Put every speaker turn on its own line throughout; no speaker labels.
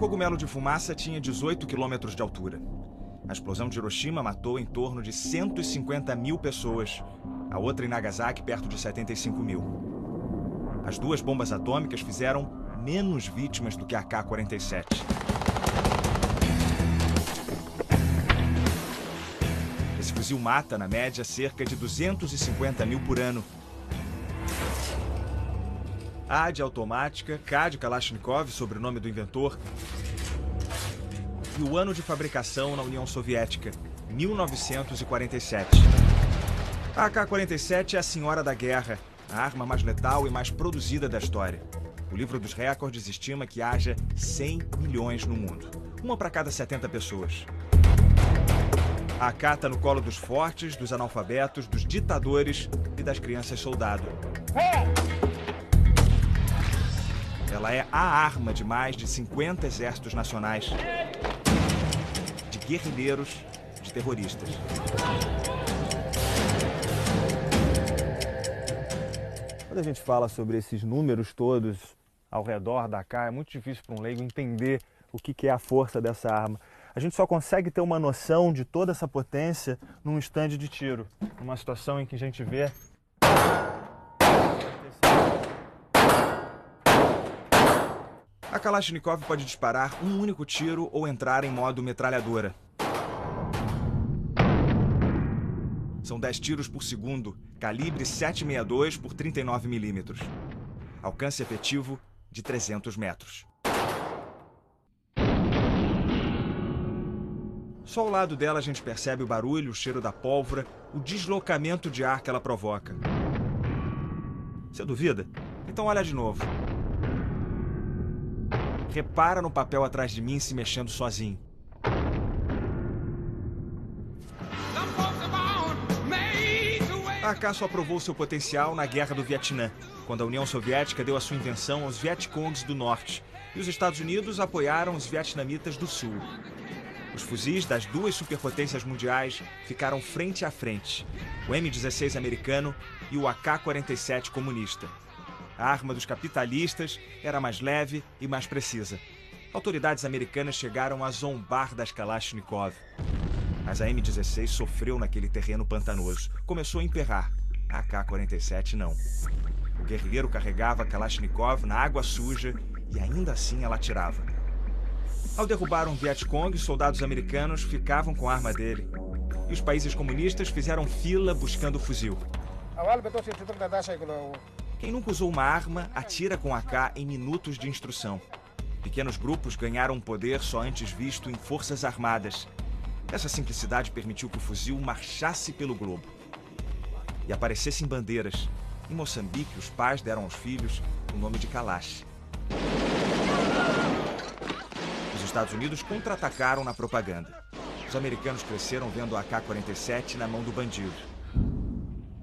cogumelo de fumaça tinha 18 quilômetros de altura. A explosão de Hiroshima matou em torno de 150 mil pessoas. A outra em Nagasaki, perto de 75 mil. As duas bombas atômicas fizeram menos vítimas do que a AK-47. Esse fuzil mata, na média, cerca de 250 mil por ano. A de automática, K de Kalashnikov, sobrenome do inventor, e o ano de fabricação na União Soviética, 1947. A AK-47 é a senhora da guerra, a arma mais letal e mais produzida da história. O livro dos recordes estima que haja 100 milhões no mundo, uma para cada 70 pessoas. A AK está no colo dos fortes, dos analfabetos, dos ditadores e das crianças soldado. Ela é a arma de mais de 50 exércitos nacionais, de guerrilheiros, de terroristas.
Quando a gente fala sobre esses números todos ao redor da AK, é muito difícil para um leigo entender o que é a força dessa arma. A gente só consegue ter uma noção de toda essa potência num estande de tiro, numa situação em que a gente vê
a Kalashnikov pode disparar um único tiro ou entrar em modo metralhadora. São 10 tiros por segundo, calibre 7,62 por 39 milímetros. Alcance efetivo de 300 metros. Só ao lado dela a gente percebe o barulho, o cheiro da pólvora, o deslocamento de ar que ela provoca. Você duvida? Então olha de novo. Repara no papel atrás de mim se mexendo sozinho. A AK só provou seu potencial na Guerra do Vietnã, quando a União Soviética deu a sua invenção aos Vietcongs do Norte e os Estados Unidos apoiaram os vietnamitas do Sul. Os fuzis das duas superpotências mundiais ficaram frente a frente, o M16 americano e o AK-47 comunista. A arma dos capitalistas era mais leve e mais precisa. Autoridades americanas chegaram a zombar das Kalashnikov. Mas a M16 sofreu naquele terreno pantanoso. Começou a emperrar. A AK-47 não. O guerrilheiro carregava a Kalashnikov na água suja e ainda assim ela atirava. Ao derrubar um Vietcong, os soldados americanos ficavam com a arma dele. E os países comunistas fizeram fila buscando o fuzil. Quem nunca usou uma arma, atira com AK em minutos de instrução. Pequenos grupos ganharam um poder só antes visto em forças armadas. Essa simplicidade permitiu que o fuzil marchasse pelo globo e aparecesse em bandeiras. Em Moçambique, os pais deram aos filhos o nome de Kalash. Os Estados Unidos contra-atacaram na propaganda. Os americanos cresceram vendo a AK-47 na mão do bandido.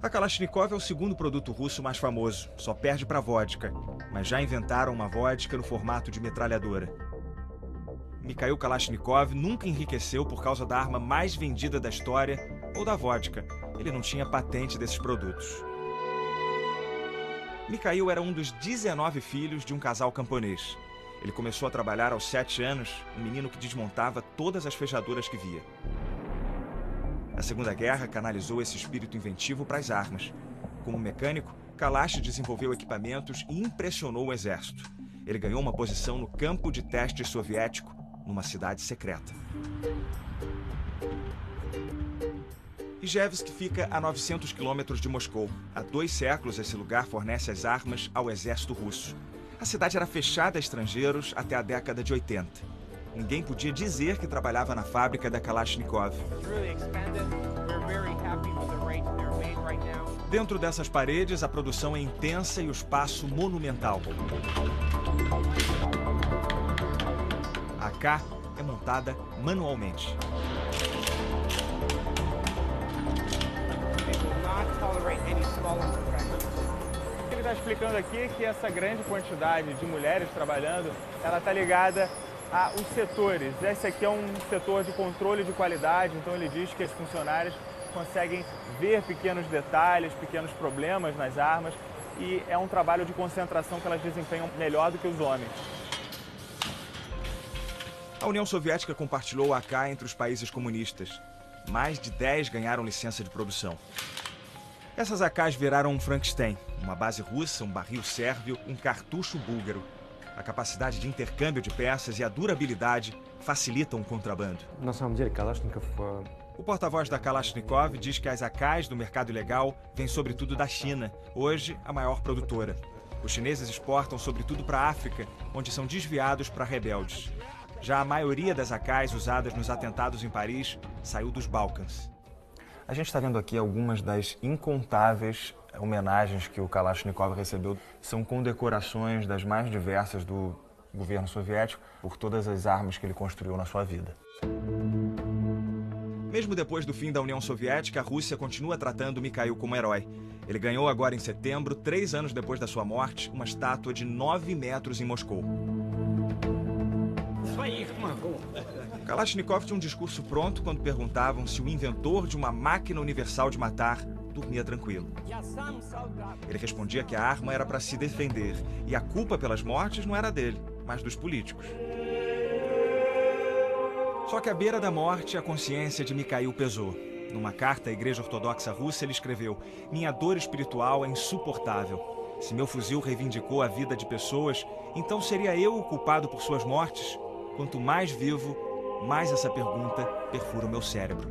A Kalashnikov é o segundo produto russo mais famoso, só perde para a vodka, mas já inventaram uma vodka no formato de metralhadora. Mikhail Kalashnikov nunca enriqueceu por causa da arma mais vendida da história ou da vodka. Ele não tinha patente desses produtos. Mikhail era um dos 19 filhos de um casal camponês. Ele começou a trabalhar aos 7 anos, um menino que desmontava todas as fechaduras que via. A Segunda Guerra canalizou esse espírito inventivo para as armas. Como mecânico, Kalash desenvolveu equipamentos e impressionou o exército. Ele ganhou uma posição no campo de teste soviético, numa cidade secreta. Ijevsk fica a 900 quilômetros de Moscou. Há 2 séculos, esse lugar fornece as armas ao exército russo. A cidade era fechada a estrangeiros até a década de 80. Ninguém podia dizer que trabalhava na fábrica da Kalashnikov. Dentro dessas paredes, a produção é intensa e o espaço monumental. A AK é montada manualmente.
O que ele está explicando aqui é que essa grande quantidade de mulheres trabalhando, ela está ligada aos setores. Esse aqui é um setor de controle de qualidade, então ele diz que as funcionárias conseguem ver pequenos detalhes, pequenos problemas nas armas, e é um trabalho de concentração que elas desempenham melhor do que os homens.
A União Soviética compartilhou o AK entre os países comunistas. Mais de 10 ganharam licença de produção. Essas AKs viraram um Frankenstein, uma base russa, um barril sérvio, um cartucho búlgaro. A capacidade de intercâmbio de peças e a durabilidade facilitam o contrabando. O porta-voz da Kalashnikov diz que as AKs do mercado ilegal vêm sobretudo da China, hoje a maior produtora. Os chineses exportam sobretudo para a África, onde são desviados para rebeldes. Já a maioria das AKs usadas nos atentados em Paris saiu dos Balcãs. A gente está vendo aqui algumas das incontáveis homenagens que o Kalashnikov recebeu. São condecorações das mais diversas do governo soviético por todas as armas que ele construiu na sua vida. Mesmo depois do fim da União Soviética, a Rússia continua tratando Mikhail como herói. Ele ganhou agora em setembro, 3 anos depois da sua morte, uma estátua de 9 metros em Moscou. Kalashnikov tinha um discurso pronto quando perguntavam se o inventor de uma máquina universal de matar dormia tranquilo. Ele respondia que a arma era para se defender e a culpa pelas mortes não era dele, mas dos políticos. Só que à beira da morte, a consciência de Mikhail pesou. Numa carta à Igreja Ortodoxa Russa, ele escreveu: "Minha dor espiritual é insuportável. Se meu fuzil reivindicou a vida de pessoas, então seria eu o culpado por suas mortes? Quanto mais vivo, mais essa pergunta perfura o meu cérebro."